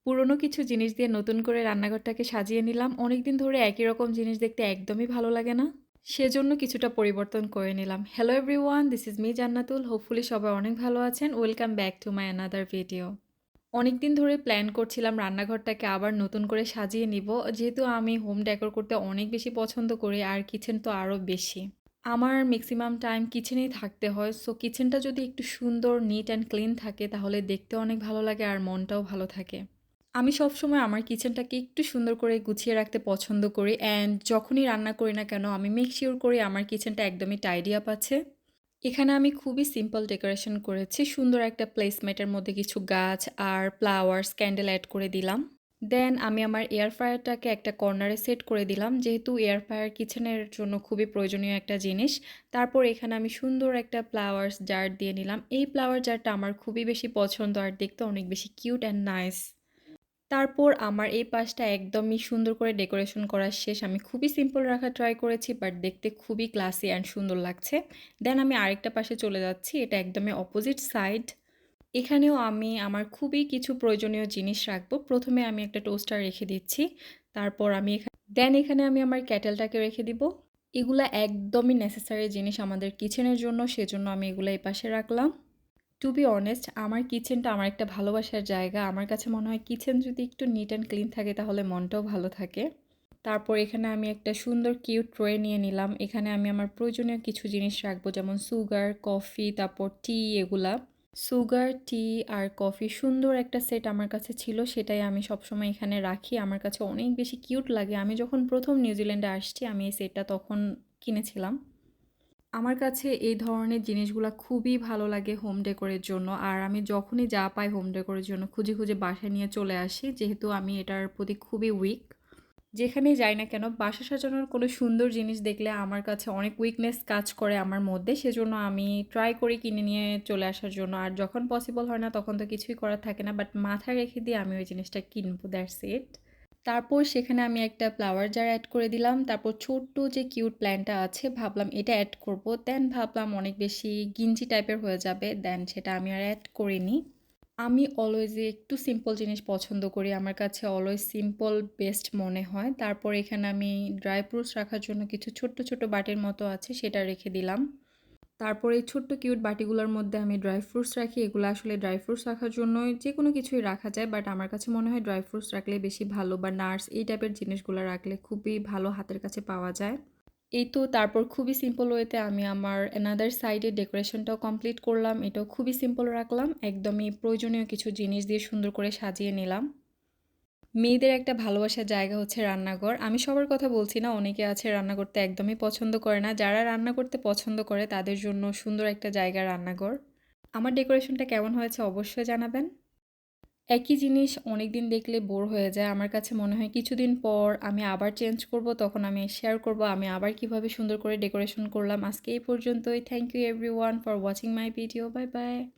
পুরনো কিছু জিনিস দিয়ে নতুন করে রান্নাঘরটাকে সাজিয়ে নিলাম। অনেকদিন ধরে একই রকম জিনিস দেখতে একদমই ভালো লাগে না। সেজন্য কিছুটা পরিবর্তন করে নিলাম। Hello everyone, this is me Jannatul. Hopefully সবাই অনেক ভালো আছেন। Welcome back to my another video. অনেকদিন ধরে প্ল্যান করছিলাম রান্নাঘরটাকে আবার নতুন করে সাজিয়ে নিব। যেহেতু আমি হোম ডেকোর করতে অনেক বেশি পছন্দ করি আর কিচেন তো আরও বেশি। আমার ম্যাক্সিমাম টাইম কিচেনেই থাকতে হয়। সো কিচেনটা যদি একটু সুন্দর, নিট অ্যান্ড ক্লিন থাকে তাহলে দেখতেও অনেক ভালো লাগে আর মনটাও ভালো থাকে। আমি সবসময় আমার কিচেনটাকে একটু সুন্দর করে গুছিয়ে রাখতে পছন্দ করি অ্যান্ড যখনই রান্না করি না কেন আমি মেক শিওর করি আমার কিচেনটা একদমই টাইডি আপ আছে। এখানে আমি খুবই সিম্পল ডেকোরেশন করেছি। সুন্দর একটা প্লেসমেটের মধ্যে কিছু গাছ আর ফ্লাওয়ার্স, ক্যান্ডেল অ্যাড করে দিলাম। দেন আমি আমার এয়ার ফ্রায়ারটাকে একটা কর্নারে সেট করে দিলাম, যেহেতু এয়ার ফ্রায়ার কিচেনের জন্য খুবই প্রয়োজনীয় একটা জিনিস। তারপর এখানে আমি সুন্দর একটা ফ্লাওয়ার্স জার দিয়ে নিলাম। এই ফ্লাওয়ার জারটা আমার খুবই বেশি পছন্দ আর দেখতে অনেক বেশি কিউট অ্যান্ড নাইস। তারপর আমার এই পাশটা একদমই সুন্দর করে ডেকোরেশন করা শেষ। আমি খুবই সিম্পল রাখার ট্রাই করেছি, বাট দেখতে খুবই ক্লাসি অ্যান্ড সুন্দর লাগছে। দেন আমি আরেকটা পাশে চলে যাচ্ছি, এটা একদমই অপোজিট সাইড। এখানেও আমি আমার খুবই কিছু প্রয়োজনীয় জিনিস রাখবো। প্রথমে আমি একটা টোস্টার রেখে দিচ্ছি। তারপর এখানে আমি আমার ক্যাটেলটাকে রেখে দিব। এগুলা একদমই নেসেসারি জিনিস আমাদের কিচেনের জন্য, সেজন্য আমি এগুলো এই পাশে রাখলাম। টু বি অনেস্ট, আমার কিচেনটা আমার একটা ভালোবাসার জায়গা। আমার কাছে মনে হয় কিচেন যদি একটু নিট অ্যান্ড ক্লিন থাকে তাহলে মনটাও ভালো থাকে। তারপর এখানে আমি একটা সুন্দর কিউট ট্রে নিয়ে নিলাম। এখানে আমি আমার প্রয়োজনীয় কিছু জিনিস রাখবো, যেমন সুগার, কফি, তারপর টি, এগুলা। সুগার, টি আর কফি সুন্দর একটা সেট আমার কাছে ছিল, সেটাই আমি সবসময় এখানে রাখি। আমার কাছে অনেক বেশি কিউট লাগে। আমি যখন প্রথম নিউজিল্যান্ডে আসছি আমি এই সেটটা তখন কিনেছিলাম। আমার কাছে এই ধরনের জিনিসগুলা খুবই ভালো লাগে হোম ডেকোরের জন্য। আর আমি যখনই যা পাই হোম ডেকোরের জন্য খুঁজে খুঁজে বাসায় নিয়ে চলে আসি, যেহেতু আমি এটার প্রতি খুবই উইক। যেখানেই যাই না কেন বাসা সাজানোর কোনো সুন্দর জিনিস দেখলে আমার কাছে অনেক উইকনেস কাজ করে আমার মধ্যে, সেজন্য আমি ট্রাই করি কিনে নিয়ে চলে আসার জন্য। আর যখন পসিবল হয় না তখন তো কিছুই করার থাকে না, বাট মাথায় রেখে দিয়ে আমি ওই জিনিসটা কিনবো, দ্যাটস ইট। তারপর সেখানে আমি একটা ফ্লাওয়ার জার অ্যাড করে দিলাম। তারপর ছোট্ট যে কিউট প্ল্যান্টটা আছে ভাবলাম এটা অ্যাড করব। দেন ভাবলাম অনেক বেশি গিঞ্জি টাইপের হয়ে যাবে, দেন সেটা আমি আর অ্যাড করিনি। আমি অলওয়েজই একটু সিম্পল জিনিস পছন্দ করি। আমার কাছে অলওয়েজ সিম্পল বেস্ট মনে হয়। তারপর এখানে আমি ড্রাই ফ্রুটস রাখার জন্য কিছু ছোট্ট ছোট্ট বাটির মতো আছে, সেটা রেখে দিলাম। তারপর এই ছোট্ট কিউট বাটিগুলোর মধ্যে আমি ড্রাই ফ্রুটস রাখি। এগুলো আসলে ড্রাই ফ্রুটস রাখার জন্যই যে কোনো কিছুই রাখা যায়, বাট আমার কাছে মনে হয় ড্রাই ফ্রুটস রাখলে বেশি ভালো, বা নাটস এই টাইপের জিনিসগুলো রাখলে খুবই ভালো হাতের কাছে পাওয়া যায়। এই তো তারপর খুবই সিম্পল ওয়েতে আমি আমার অ্যানাদার সাইডে ডেকোরেশনটাও কমপ্লিট করলাম। এটাও খুবই সিম্পল রাখলাম, একদমই প্রয়োজনীয় কিছু জিনিস দিয়ে সুন্দর করে সাজিয়ে নিলাম। মেয়েদের একটা ভালোবাসার জায়গা হচ্ছে রান্নাঘর। আমি সবার কথা বলছি না, অনেকে আছে রান্না করতে একদমই পছন্দ করে না। যারা রান্না করতে পছন্দ করে তাদের জন্য সুন্দর একটা জায়গা রান্নাঘর। আমার ডেকোরেশনটা কেমন হয়েছে অবশ্যই জানাবেন। একই জিনিস অনেক দিন দেখলে বোর হয়ে যায়। আমার কাছে মনে হয় কিছুদিন পর আমি আবার চেঞ্জ করব, তখন আমি শেয়ার করব আমি আবার কিভাবে সুন্দর করে ডেকোরেশন করলাম। আজকে এই পর্যন্তই। Thank you everyone for watching my video. Bye by.